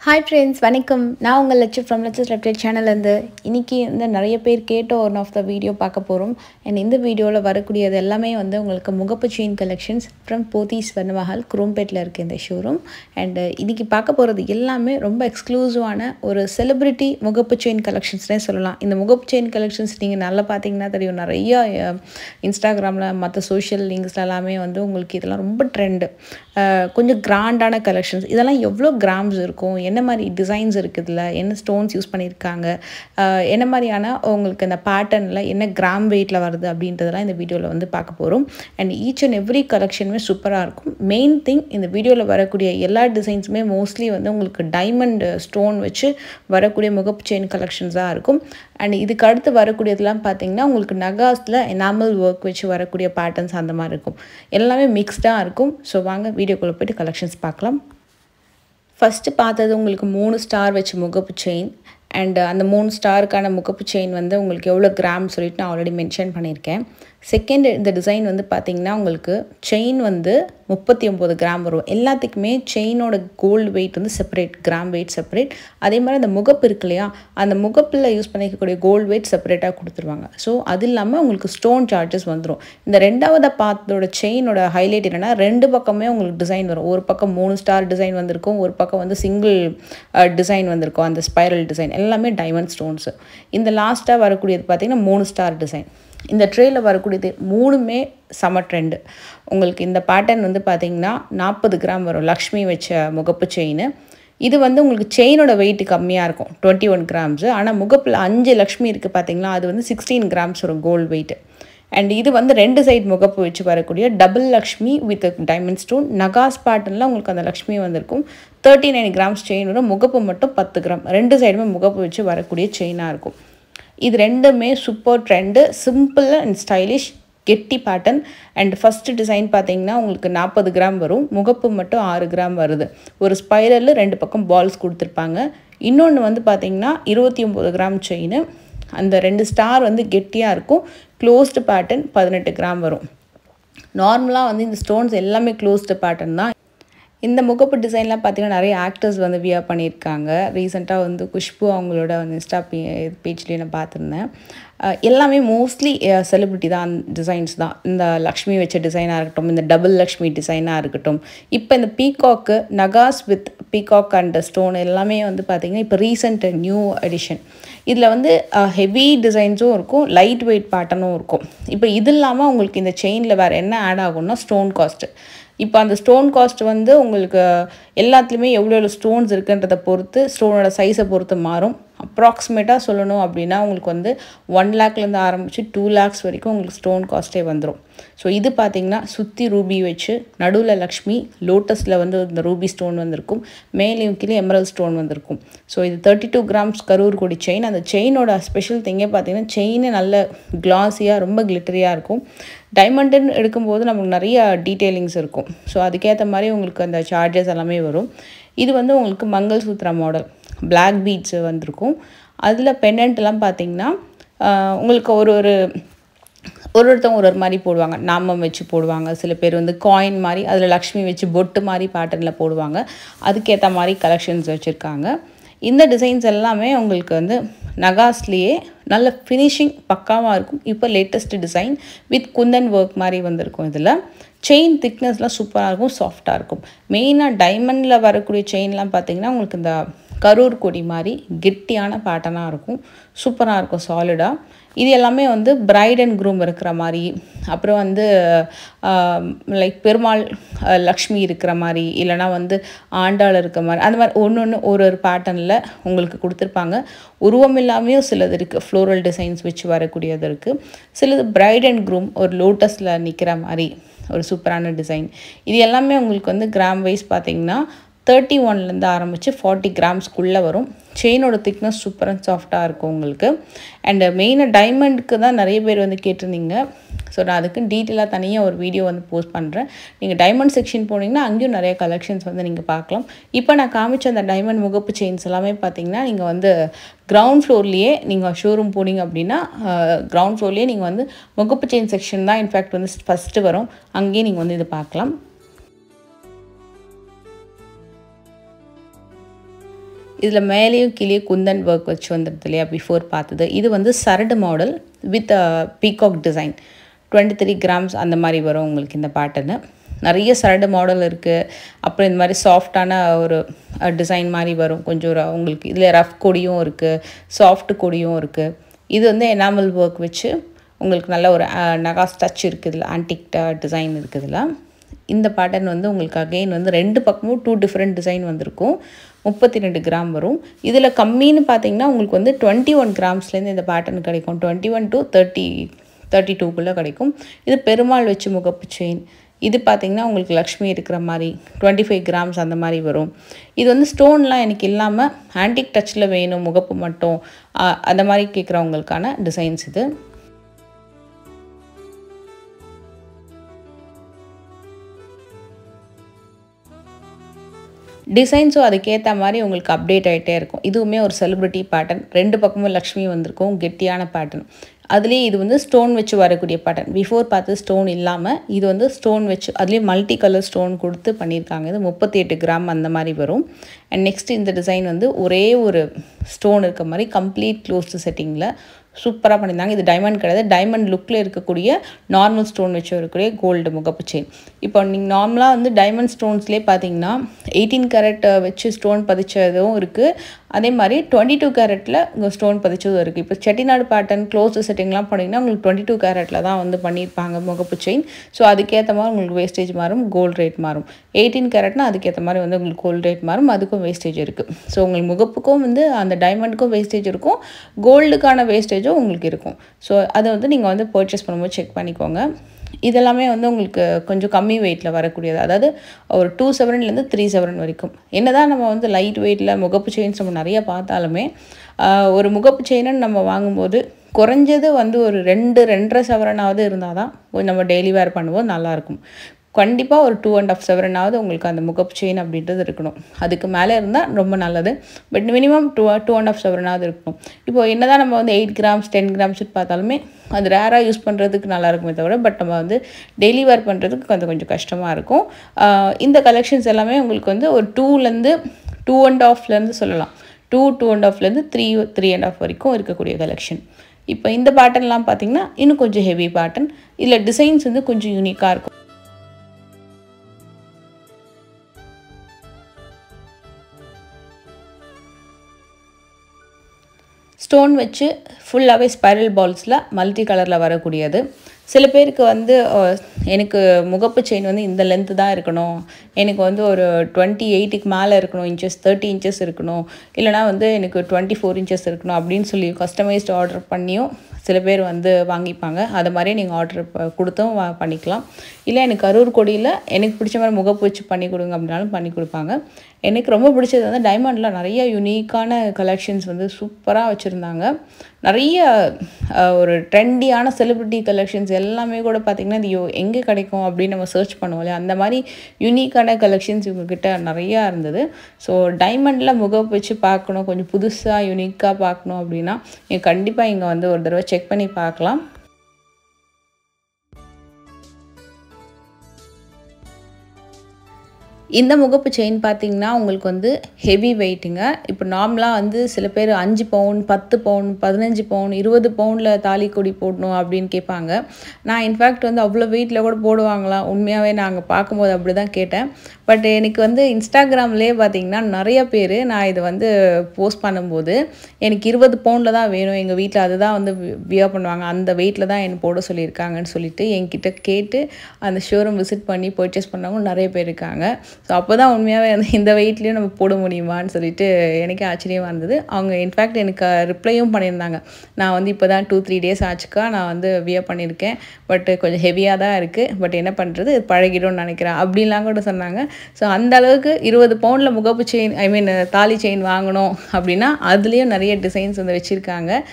Hi friends, வணக்கம். நான் உங்கள் லட்சு ஃப்ரம் லட்சஸ் ரெப்டேட் சேனல்லேருந்து இன்றைக்கி வந்து நிறைய பேர் கேட்ட ஒன் ஆஃப் த வீடியோ பார்க்க போகிறோம். அண்ட் இந்த வீடியோவில் வரக்கூடியது எல்லாமே வந்து உங்களுக்கு முகப்பு chain collections from Pothys Swarnamahal குரோம்பேட்டில் இருக்குது இந்த ஷோரூம். அண்டு இன்றைக்கி பார்க்க போகிறது எல்லாமே ரொம்ப எக்ஸ்க்ளூசிவான ஒரு செலிப்ரிட்டி முகப்பு செயின் கலெக்ஷன்ஸ்னே சொல்லலாம். இந்த முகப்பு செயின் கலெக்ஷன்ஸ் நீங்கள் நல்லா பார்த்தீங்கன்னா தெரியும், நிறையா இன்ஸ்டாகிராமில் மற்ற சோஷியல் லிங்க்ஸ்ல எல்லாமே வந்து உங்களுக்கு இதெல்லாம் ரொம்ப ட்ரெண்டு. கொஞ்சம் கிராண்டான கலெக்ஷன்ஸ், இதெல்லாம் எவ்வளோ கிராம்ஸ் இருக்கும், என்ன மாதிரி டிசைன்ஸ் இருக்குது, இதில் என்ன ஸ்டோன்ஸ் யூஸ் பண்ணியிருக்காங்க, என்ன மாதிரியான உங்களுக்கு இந்த பேட்டர்னில் என்ன கிராம் வெயிட்டில் வருது அப்படின்றதெல்லாம் இந்த வீடியோவில் வந்து பார்க்க போகிறோம். அண்ட் ஈச் அண்ட் எவ்ரி கலெக்ஷனுமே சூப்பராக இருக்கும். மெயின் திங், இந்த வீடியோவில் வரக்கூடிய எல்லா டிசைன்ஸுமே மோஸ்ட்லி வந்து உங்களுக்கு டைமண்ட் ஸ்டோன் வச்சு வரக்கூடிய முகப்பு செயின் கலெக்ஷன்ஸாக இருக்கும். அண்ட் இதுக்கு அடுத்து வரக்கூடியதெல்லாம் பார்த்தீங்கன்னா உங்களுக்கு நகாஸில் எனாமல் ஒர்க் வச்சு வரக்கூடிய பேட்டர்ன்ஸ் அந்த மாதிரி இருக்கும். எல்லாமே மிக்ஸ்டாக இருக்கும். ஸோ வாங்க வீடியோக்குள்ளே போய்ட்டு கலெக்ஷன்ஸ் பார்க்கலாம். ஃபஸ்ட்டு பார்த்தது உங்களுக்கு 3 ஸ்டார் வச்சு முகப்பு செயின். அண்ட் அந்த 3 ஸ்டாருக்கான முகப்பு செயின் வந்து உங்களுக்கு எவ்வளோ கிராம் சொல்லிட்டு நான் ஆல்ரெடி மென்ஷன் பண்ணியிருக்கேன். செகண்ட், இந்த டிசைன் வந்து பார்த்திங்கன்னா உங்களுக்கு செயின் வந்து 39 கிராம் வரும். எல்லாத்துக்குமே செயினோட கோல்டு வெயிட் வந்து செப்பரேட், கிராம் வெயிட் செப்பரேட். அதே மாதிரி அந்த முகப்பு இருக்கு இல்லையா, அந்த முகப்பில் யூஸ் பண்ணிக்கக்கூடிய கோல்டு வெயிட் செப்பரேட்டாக கொடுத்துருவாங்க. ஸோ அது இல்லாமல் உங்களுக்கு ஸ்டோன் சார்ஜஸ் வந்துடும். இந்த ரெண்டாவது பார்த்தோட செயினோட ஹைலைட் என்னென்னா, ரெண்டு பக்கமே உங்களுக்கு டிசைன் வரும். ஒரு பக்கம் 3 ஸ்டார் டிசைன் வந்திருக்கும், ஒரு பக்கம் வந்து சிங்கிள் டிசைன் வந்திருக்கும், அந்த ஸ்பைரல் டிசைன் எல்லாமே டைமண்ட் ஸ்டோன்ஸு. இந்த லாஸ்ட்டாக வரக்கூடியது பார்த்திங்கன்னா 3 ஸ்டார் டிசைன். இந்த ட்ரேயில் வரக்கூடியது 3மே செம ட்ரெண்டு. உங்களுக்கு இந்த பேட்டர்ன் வந்து பார்த்திங்கன்னா 40 கிராம் வரும், லக்ஷ்மி வச்ச முகப்பு செயின். இது வந்து உங்களுக்கு செயினோட வெயிட் கம்மியாக இருக்கும், 21 கிராம்ஸு. ஆனால் முகப்பில் 5 லக்ஷ்மி இருக்குது பார்த்திங்களா, அது வந்து 16 கிராம்ஸ் வரும் கோல்டு வெயிட். அண்ட் இது வந்து 2 சைடு முகப்பு வச்சு வரக்கூடிய double Lakshmi with diamond stone. நகாஸ் பேட்டர்னில் உங்களுக்கு அந்த லக்ஷ்மி வந்திருக்கும். 39 கிராம்ஸ் செயின் வரும். முகப்பு மட்டும் 10 கிராம். 2 சைடுமே முகப்பு வச்சு வரக்கூடிய செயினாக இருக்கும். இது ரெண்டுமே super trend, simple and stylish, கெட்டி பேட்டர்ன். அண்ட் ஃபஸ்ட்டு டிசைன் பார்த்தீங்கன்னா உங்களுக்கு 40 கிராம் வரும், முகப்பு மட்டும் 6 கிராம் வருது. ஒரு ஸ்பைரலில் 2 பக்கம் பால்ஸ் கொடுத்துருப்பாங்க. இன்னொன்று வந்து பார்த்திங்கன்னா 29 கிராம் செயின். அந்த 2 ஸ்டார் வந்து கெட்டியாக இருக்கும். க்ளோஸ்டு பேட்டர்ன் 18 கிராம் வரும். நார்மலாக வந்து இந்த ஸ்டோன்ஸ் எல்லாமே க்ளோஸ்டு பேட்டர்ன் தான். இந்த முகப்பு டிசைன்லாம் பார்த்திங்கன்னா நிறைய ஆக்டர்ஸ் வந்து வியர் பண்ணியிருக்காங்க. ரீசெண்டாக வந்து குஷ்பு அவங்களோட வந்து இன்ஸ்டா பேஜ்லேயே நான் பார்த்துருந்தேன். எல்லாமே மோஸ்ட்லி செலிப்ரிட்டி தான் டிசைன்ஸ் தான். இந்த லக்ஷ்மி வச்ச டிசைனாக இருக்கட்டும், இந்த டபுள் லக்ஷ்மி டிசைனாக இருக்கட்டும், இப்போ இந்த பீகாக்கு நகாஸ் வித் பீகாக் அண்ட் ஸ்டோன் எல்லாமே வந்து பார்த்திங்கன்னா இப்போ ரீசெண்ட் நியூ எடிஷன். இதில் வந்து ஹெவி டிசைன்ஸும் இருக்கும், லைட் வெயிட் பேட்டர்னும் இருக்கும். இப்போ இது இல்லாமல் உங்களுக்கு இந்த செயினில் வேறு என்ன ஆட் ஆகும்னா ஸ்டோன் காஸ்ட்டு. இப்போ அந்த ஸ்டோன் காஸ்ட் வந்து உங்களுக்கு எல்லாத்துலேயுமே எவ்வளோ ஸ்டோன்ஸ் இருக்குன்றதை பொறுத்து, ஸ்டோனோட சைஸை பொறுத்து மாறும். அப்ராக்சிமேட்டாக சொல்லணும் அப்படின்னா உங்களுக்கு வந்து 1 லேக்லேருந்து ஆரம்பித்து 2 லேக்ஸ் வரைக்கும் உங்களுக்கு ஸ்டோன் காஸ்ட்டே வந்துடும். ஸோ இது பார்த்திங்கன்னா சுற்றி ரூபி வச்சு, நடுவில் லக்ஷ்மி, லோட்டஸில் வந்து இந்த ரூபி ஸ்டோன் வந்திருக்கும், மேலேயும் கீழே எமரல் ஸ்டோன் வந்திருக்கும். ஸோ இது 32 கிராம்ஸ் கரூர் கொடி செயின். அந்த செயினோட ஸ்பெஷல் திங்கே பார்த்திங்கன்னா செயின் நல்ல கிளாஸியாக, ரொம்ப கிளிட்டரியாக இருக்கும். டைமண்டுன்னு எடுக்கும்போது நமக்கு நிறைய டீட்டெயிலிங்ஸ் இருக்கும். ஸோ அதுக்கேற்ற மாதிரி உங்களுக்கு அந்த சார்ஜஸ் எல்லாமே வரும். இது வந்து உங்களுக்கு மங்கள் சூத்ரா மாடல், பிளாக் பீட்ஸு வந்திருக்கும். அதில் பெண்டன்ட்லாம் பார்த்திங்கன்னா உங்களுக்கு ஒருத்தவங்க ஒரு மாதிரி போடுவாங்க, நாமம் வச்சு போடுவாங்க. சில பேர் வந்து காயின் மாதிரி, அதில் லக்ஷ்மி வச்சு பொட்டு மாதிரி பேட்டர்னில் போடுவாங்க. அதுக்கேற்ற மாதிரி கலெக்ஷன்ஸ் வச்சுருக்காங்க. இந்த டிசைன்ஸ் எல்லாமே உங்களுக்கு வந்து நகாஸ்லேயே நல்ல ஃபினிஷிங் பக்காவாக இருக்கும். இப்போ latest design with Kundan work மாதிரி வந்திருக்கும். இதில் செயின் திக்னஸ்லாம் சூப்பராக இருக்கும், சாஃப்டாக இருக்கும். மெயினாக டைமண்டில் வரக்கூடிய செயின்லாம் பார்த்திங்கன்னா உங்களுக்கு இந்த கரூர் கொடி மாதிரி கெட்டியான பேட்டர்னாக இருக்கும், சூப்பராக இருக்கும், சாலிடாக. இது எல்லாமே வந்து பிரைட் அண்ட் க்ரூம் இருக்கிற மாதிரி, அப்புறம் வந்து லைக் பெருமாள் லக்ஷ்மி இருக்கிற மாதிரி, இல்லைனா வந்து ஆண்டாள் இருக்கிற மாதிரி, அந்த மாதிரி ஒன்று ஒரு பேட்டர்னில் உங்களுக்கு கொடுத்துருப்பாங்க. உருவம் இல்லாமையும் சிலது இருக்குது, ஃப்ளோரல் டிசைன்ஸ் வச்சு வரக்கூடியது இருக்குது. சிலது பிரைட் அண்ட் க்ரூம் ஒரு லோட்டஸில் நிற்கிற மாதிரி ஒரு சூப்பரான டிசைன். இது எல்லாமே உங்களுக்கு வந்து கிராம் வைஸ் பார்த்திங்கன்னா 31லேருந்து ஆரம்பித்து 40 கிராம்ஸ்க்குள்ளே வரும். செயினோட திக்னஸ் சூப்பர் அண்ட் சாஃப்டாக இருக்கும் உங்களுக்கு. அண்டு மெயினாக டைமண்டுக்கு தான் நிறைய பேர் வந்து கேட்டிருந்தீங்க. ஸோ நான் அதுக்கு டீட்டெயிலாக தனியாக ஒரு வீடியோ வந்து போஸ்ட் பண்ணுறேன். நீங்கள் டைமண்ட் செக்ஷன் போனீங்கன்னா அங்கேயும் நிறைய கலெக்ஷன்ஸ் வந்து நீங்கள் பார்க்கலாம். இப்போ நான் காமிச்ச அந்த டைமண்ட் முகப்பு செயின்ஸ் எல்லாமே பார்த்திங்கன்னா நீங்கள் வந்து கிரவுண்ட் ஃப்ளோர்லேயே நீங்கள் ஷோரூம் போனீங்க அப்படின்னா கிரவுண்ட் ஃப்ளோர்லேயே நீங்கள் வந்து முகப்பு செயின் செக்ஷன் தான் இன்ஃபேக்ட் வந்து ஃபஸ்ட்டு வரும். அங்கேயே நீங்கள் வந்து இது பார்க்கலாம். இதில் மேலேயும் கீழே குந்தன் ஒர்க் வச்சு வந்துடுது இல்லையா, பிஃபோர் பார்த்தது. இது வந்து சரடு model with peacock design. 23 grams அந்த மாதிரி வரும் உங்களுக்கு இந்த பேட்டர்னு. நிறைய சரடு மாடல் இருக்குது. அப்புறம் இந்த மாதிரி சாஃப்டான ஒரு டிசைன் மாதிரி வரும். கொஞ்சம் உங்களுக்கு இதில் ரஃப் கொடியும் இருக்குது, சாஃப்ட் கொடியும் இருக்குது. இது வந்து எனாமல் ஒர்க் வச்சு உங்களுக்கு நல்ல ஒரு நகாஸ் டச் இருக்குது. இதில் ஆன்டிக் டிசைன் இருக்குது. இதில் இந்த பேட்டர்ன் வந்து உங்களுக்கு அகெயின் வந்து 2 பக்கமும் 2 டிஃப்ரெண்ட் டிசைன் வந்திருக்கும். 32 கிராம் வரும். இதில் கம்மின்னு பார்த்தீங்கன்னா உங்களுக்கு வந்து 21 கிராம்ஸ்லேருந்து இந்த பேட்டர்ன் கிடைக்கும். 21 to 32க்குள்ளே கிடைக்கும். இது பெருமாள் வச்சு முகப்பு செயின். இது பார்த்திங்கன்னா உங்களுக்கு லக்ஷ்மி இருக்கிற மாதிரி 25 கிராம்ஸ் அந்த மாதிரி வரும். இது வந்து ஸ்டோன்லாம் எனக்கு இல்லாமல் ஆன்டிக் டச்சில் வேணும் முகப்பு மட்டும் அந்த மாதிரி கேட்குறவங்களுக்கான டிசைன்ஸ் இது. டிசைன்ஸும் அதுக்கேற்ற மாதிரி உங்களுக்கு அப்டேட் ஆகிட்டே இருக்கும். இதுவுமே ஒரு செலிப்ரிட்டி பேட்டர்ன். 2 பக்கமும் லக்ஷ்மி வந்திருக்கும். கெட்டியான பேட்டர்ன். அதுலேயே இது வந்து ஸ்டோன் வச்சு வரக்கூடிய பேட்டர்ன். பிஃபோர் பார்த்து ஸ்டோன் இல்லாமல் இது வந்து ஸ்டோன் வச்சு அதுலேயே மல்டி கலர் ஸ்டோன் கொடுத்து பண்ணியிருக்காங்க. இது 38 கிராம் அந்த மாதிரி வரும். அண்ட் நெக்ஸ்ட் இந்த டிசைன் வந்து ஒரே ஒரு ஸ்டோன் இருக்க மாதிரி கம்ப்ளீட் க்ளோஸ்டு செட்டிங்கில் சூப்பராக பண்ணியிருந்தாங்க. இது டைமண்ட் கிடையாது. டைமண்ட் லுக்கில் இருக்கக்கூடிய நார்மல் ஸ்டோன் வச்சு இருக்கக்கூடிய கோல்டு முகப்பு செயின். இப்போ நீங்கள் நார்மலாக வந்து டைமண்ட் ஸ்டோன்ஸ்லேயே பார்த்தீங்கன்னா 18 கேரட் வச்சு ஸ்டோன் பதிச்சதும் இருக்குது. அதே மாதிரி 22 கேரட்டில் இங்கே ஸ்டோன் பதிச்சதும் இருக்குது. இப்போ செட்டிநாடு பேட்டர்ன் க்ளோஸ்டு செட்டிங்லாம் பண்ணிங்கன்னா உங்களுக்கு 22 கேரட்டில் தான் வந்து பண்ணியிருப்பாங்க முகப்பு செயின். ஸோ அதுக்கேற்ற மாதிரி உங்களுக்கு வேஸ்டேஜ் மாறும், கோல்டு ரேட் மாறும். 18 கேரட்னா அதுக்கேற்ற மாதிரி வந்து உங்களுக்கு கோல்டு ரேட் மாறும், அதுக்கும் வேஸ்டேஜ் இருக்குது. ஸோ உங்களுக்கு முகப்புக்கும் வந்து அந்த டைமண்டுக்கும் வேஸ்டேஜ் இருக்கும், கோல்டுக்கான வேஸ்டேஜும் உங்களுக்கு இருக்கும். ஸோ அதை வந்து நீங்கள் வந்து பர்ச்சேஸ் பண்ணும்போது செக் பண்ணிக்கோங்க. இதெல்லாமே வந்து உங்களுக்கு கொஞ்சம் கம்மி வெயிட்டில் வரக்கூடியது. அதாவது ஒரு 2 3 வரைக்கும். என்னதான் நம்ம வந்து லைட் வெயிட்டில் முகப்பு செயின்ஸ் நம்ம நிறைய பார்த்தாலுமே ஒரு முகப்பு செயின்னு நம்ம வாங்கும்போது குறைஞ்சது வந்து ஒரு 2.5 இருந்தால் தான் நம்ம டெய்லி வேர் பண்ணும்போது நல்லாயிருக்கும். கண்டிப்பாக ஒரு 2.5 உங்களுக்கு அந்த முகப்பு செயின் அப்படின்றது இருக்கணும். அதுக்கு மேலே இருந்தால் ரொம்ப நல்லது. பட் மினிமம் 2.5 இருக்கணும். இப்போது என்ன தான் நம்ம வந்து 8 கிராம்ஸ் 10 கிராம்ஸ் பார்த்தாலுமே அது ரேராக யூஸ் பண்ணுறதுக்கு நல்லா இருக்குமே தவிர, பட் நம்ம வந்து டெய்லி வேர் பண்ணுறதுக்கு கொஞ்சம் கஷ்டமாக இருக்கும். இந்த கலெக்ஷன்ஸ் எல்லாமே உங்களுக்கு வந்து ஒரு 2.5 சொல்லலாம். 2.5 3.5 வரைக்கும் இருக்கக்கூடிய கலெக்ஷன். இப்போ இந்த பேட்டர்ன்லாம் பார்த்திங்கன்னா இன்னும் கொஞ்சம் ஹெவி பேட்டர்ன். இதில் டிசைன்ஸ் வந்து கொஞ்சம் யூனிக்காக இருக்கும். ஸ்டோன் வச்சு ஃபுல்லாகவே ஸ்பைரல் பால்ஸில் மல்டி கலரில் வரக்கூடியது. சில பேருக்கு வந்து எனக்கு முகப்பு செயின் வந்து இந்த லென்த்து தான் இருக்கணும், எனக்கு வந்து ஒரு 28க்கு மேலே இருக்கணும் இன்ச்சஸ், 30 இன்ச்சஸ் இருக்கணும், இல்லைனா வந்து எனக்கு 24 இன்ச்சஸ் இருக்கணும் அப்படின்னு சொல்லி கஸ்டமைஸ்டு ஆர்டர் பண்ணியும் சில பேர் வந்து வாங்கிப்பாங்க. அது மாதிரியே நீங்கள் ஆர்டர் கொடுத்தும் பண்ணிக்கலாம். இல்லை எனக்கு கரூர் கொடியில் எனக்கு பிடிச்ச மாதிரி முகப்பு வச்சு பண்ணி கொடுங்க அப்படின்னாலும் பண்ணி கொடுப்பாங்க. எனக்கு ரொம்ப பிடிச்சது வந்து டைமண்டில் நிறைய யூனிக்கான கலெக்ஷன்ஸ் வந்து சூப்பராக வச்சுருந்தாங்க. நிறைய ஒரு ட்ரெண்டியான செலிப்ரிட்டி கலெக்ஷன்ஸ் எல்லாமே கூட பார்த்திங்கன்னா இது எங்கே கிடைக்கும் அப்படின்னு நம்ம சர்ச் பண்ணுவோம் இல்லையா, அந்த மாதிரி யூனிக்கான கலெக்ஷன்ஸ் இவங்ககிட்ட நிறையா இருந்தது. ஸோ டைமண்டில் முகப்பு வச்சு பார்க்கணும், கொஞ்சம் புதுசாக யூனிக்காக பார்க்கணும் அப்படின்னா நீங்கள் கண்டிப்பாக இங்கே வந்து ஒரு தடவை செக் பண்ணி பார்க்கலாம். இந்த முகப்பு செயின் பார்த்திங்கன்னா உங்களுக்கு வந்து ஹெவி வெயிட்டுங்க. இப்போ நார்மலாக வந்து சில பேர் 5 பவுன் 10 பவுன் 15 பவுன் 20 பவுனில் தாலி கொடி போடணும் அப்படின்னு கேட்பாங்க. நான் இன்ஃபேக்ட் வந்து அவ்வளோ வெயிட்டில் கூட போடுவாங்களா உண்மையாகவே நாங்கள் பார்க்கும்போது அப்படி தான் கேட்டேன். பட் எனக்கு வந்து இன்ஸ்டாகிராம்லேயே பார்த்திங்கன்னா நிறைய பேர் நான் இதை வந்து போஸ்ட் பண்ணும்போது எனக்கு 20 பவுனில் தான் வேணும், எங்கள் வீட்டில் அதுதான் வந்து வியர் பண்ணுவாங்க, அந்த வெயிட்டில் தான் எனக்கு போட சொல்லியிருக்காங்கன்னு சொல்லிட்டு என்கிட்ட கேட்டு அந்த ஷோரூம் விசிட் பண்ணி பர்ச்சேஸ் பண்ணவங்க நிறைய பேர் இருக்காங்க. ஸோ அப்போ தான் உண்மையாகவே வந்து இந்த வெயிட்லேயும் நம்ம போட முடியுமான்னு சொல்லிட்டு எனக்கே ஆச்சரியமாக இருந்தது. அவங்க இன்ஃபேக்ட் எனக்கு ரிப்ளையும் பண்ணியிருந்தாங்க, நான் வந்து இப்போ தான் 2-3 டேஸ் ஆச்சுக்கா நான் வந்து வியர் பண்ணியிருக்கேன், பட் கொஞ்சம் ஹெவியாக தான் இருக்குது, பட் என்ன பண்ணுறது பழகிடும்னு நினைக்கிறேன் அப்படின்லாம் கூட சொன்னாங்க. ஸோ அந்த அளவுக்கு 20 பவுனில் முகப்பு செயின் தாலி செயின் வாங்கணும் அப்படின்னா அதுலேயும் நிறைய டிசைன்ஸ் வந்து வச்சுருக்காங்க.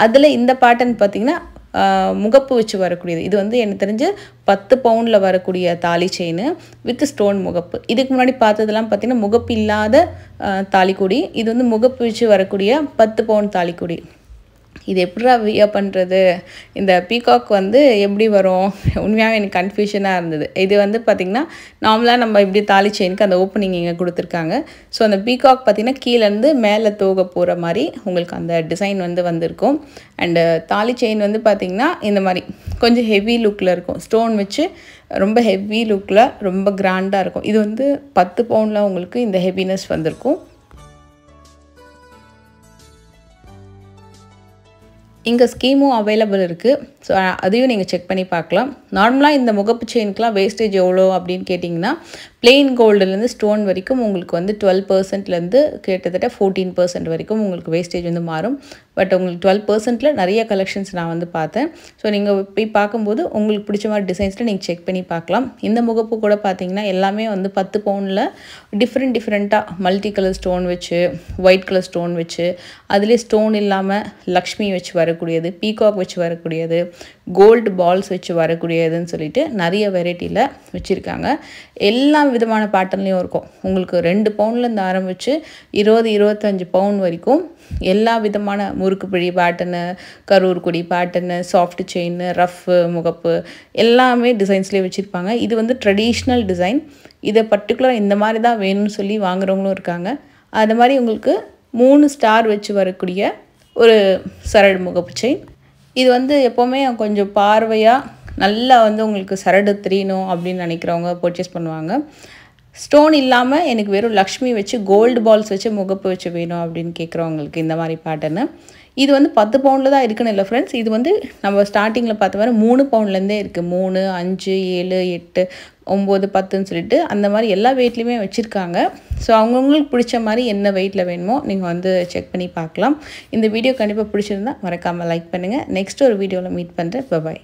அதில் இந்த பேட்டர்ன் பார்த்திங்கன்னா முகப்பு வச்சு வரக்கூடியது. இது வந்து எனக்கு தெரிஞ்சு 10 பவுனில் வரக்கூடிய தாலி செயின் வித் ஸ்டோன் முகப்பு. இதுக்கு முன்னாடி பார்த்ததெல்லாம் பார்த்திங்கன்னா முகப்பு இல்லாத தாலிக்கொடி. இது வந்து முகப்பு வச்சு வரக்கூடிய 10 பவுன் தாலிக்கொடி. இது எப்படிடா வியர் பண்ணுறது, இந்த பீகாக் வந்து எப்படி வரும், உண்மையாகவே எனக்கு கன்ஃபியூஷனாக இருந்தது. இது வந்து பார்த்திங்கன்னா நார்மலாக நம்ம இப்படி தாலி செயினுக்கு அந்த ஓப்பனிங் இங்கே கொடுத்துருக்காங்க. ஸோ அந்த பீகாக் பார்த்திங்கன்னா கீழேருந்து மேலே தோக போகிற மாதிரி உங்களுக்கு அந்த டிசைன் வந்து வந்திருக்கும். அண்டு தாலி செயின் வந்து பார்த்திங்கன்னா இந்த மாதிரி கொஞ்சம் ஹெவி லுக்கில் இருக்கும். ஸ்டோன் வச்சு ரொம்ப ஹெவி லுக்கில் ரொம்ப கிராண்டாக இருக்கும். இது வந்து 10 பவுனில் உங்களுக்கு இந்த ஹெவினஸ் வந்திருக்கும். இங்கே ஸ்கீமும் அவைலபிள் இருக்குது. ஸோ அதையும் நீங்கள் செக் பண்ணி பார்க்கலாம். நார்மலாக இந்த முகப்பு செயினுக்கெலாம் வேஸ்டேஜ் எவ்வளோ அப்படின்னு கேட்டிங்கன்னா பிளெயின் கோல்டுலேருந்து ஸ்டோன் வரைக்கும் உங்களுக்கு வந்து 12%லேருந்து கிட்டத்தட்ட 14% வரைக்கும் உங்களுக்கு வேஸ்டேஜ் வந்து மாறும். பட் உங்களுக்கு 12%ல் நிறைய கலெக்ஷன்ஸ் நான் வந்து பார்த்தேன். ஸோ நீங்கள் போய் பார்க்கும்போது உங்களுக்கு பிடிச்ச மாதிரி டிசைன்ஸில் நீங்கள் செக் பண்ணி பார்க்கலாம். இந்த முகப்பு கூட பார்த்தீங்கன்னா எல்லாமே வந்து 10 பவுனில் டிஃப்ரெண்ட்டாக மல்டி கலர் ஸ்டோன் வச்சு, ஒயிட் கலர் ஸ்டோன் வச்சு, அதுலேயே ஸ்டோன் இல்லாமல் லக்ஷ்மி வச்சு வரக்கூடியது, பீகாக் வச்சு வரக்கூடியது, கோல்டு பால்ஸ் வச்சு வரக்கூடியதுன்னு சொல்லிட்டு நிறைய வெரைட்டியில் வச்சுருக்காங்க. எல்லா விதமான பேட்டர்ன்லேயும் இருக்கும். உங்களுக்கு 2 பவுன்லேருந்து ஆரம்பித்து 20-25 பவுன் வரைக்கும் எல்லா விதமான முறுக்கு பிழி பேட்டர்னு, கரூர் கொடி பேட்டர்னு, சாஃப்ட் செயின், ரஃப்பு, முகப்பு எல்லாமே டிசைன்ஸ்லேயே வச்சுருப்பாங்க. இது வந்து ட்ரெடிஷ்னல் டிசைன். இதை பர்டிகுலர் இந்த மாதிரி தான் வேணும்னு சொல்லி வாங்குறவங்களும் இருக்காங்க. அது மாதிரி உங்களுக்கு 3 ஸ்டார் வச்சு வரக்கூடிய ஒரு சரடு முகப்பு செயின். இது வந்து எப்போவுமே கொஞ்சம் பார்வையாக நல்லா வந்து உங்களுக்கு சரடு தெரியணும் அப்படின்னு நினைக்கிறவங்க பர்ச்சேஸ் பண்ணுவாங்க. ஸ்டோன் இல்லாமல் எனக்கு வெறும் லக்ஷ்மி வச்சு கோல்டு பால்ஸ் வச்சு முகப்பு வச்சு வேணும் அப்படின்னு கேட்குறவங்களுக்கு இந்த மாதிரி பேட்டர்னு. இது வந்து 10 பவுனில் தான் இருக்குன்னு இல்லை ஃப்ரெண்ட்ஸ். இது வந்து நம்ம ஸ்டார்டிங்கில் பார்த்த மாதிரி 3 பவுன்லேருந்தே இருக்குது. 3, 5, 7, 8, 9, 10ன்னு சொல்லிட்டு அந்த மாதிரி எல்லா வெயிட்லேயுமே வச்சுருக்காங்க. ஸோ அவங்கவுங்களுக்கு பிடிச்ச மாதிரி என்ன வெயிட்டில் வேணுமோ நீங்கள் வந்து செக் பண்ணி பார்க்கலாம். இந்த வீடியோ கண்டிப்பாக பிடிச்சிருந்தா மறக்காமல் லைக் பண்ணுங்கள். நெக்ஸ்ட் ஒரு வீடியோவில் மீட் பண்ணுறேன். பாய்.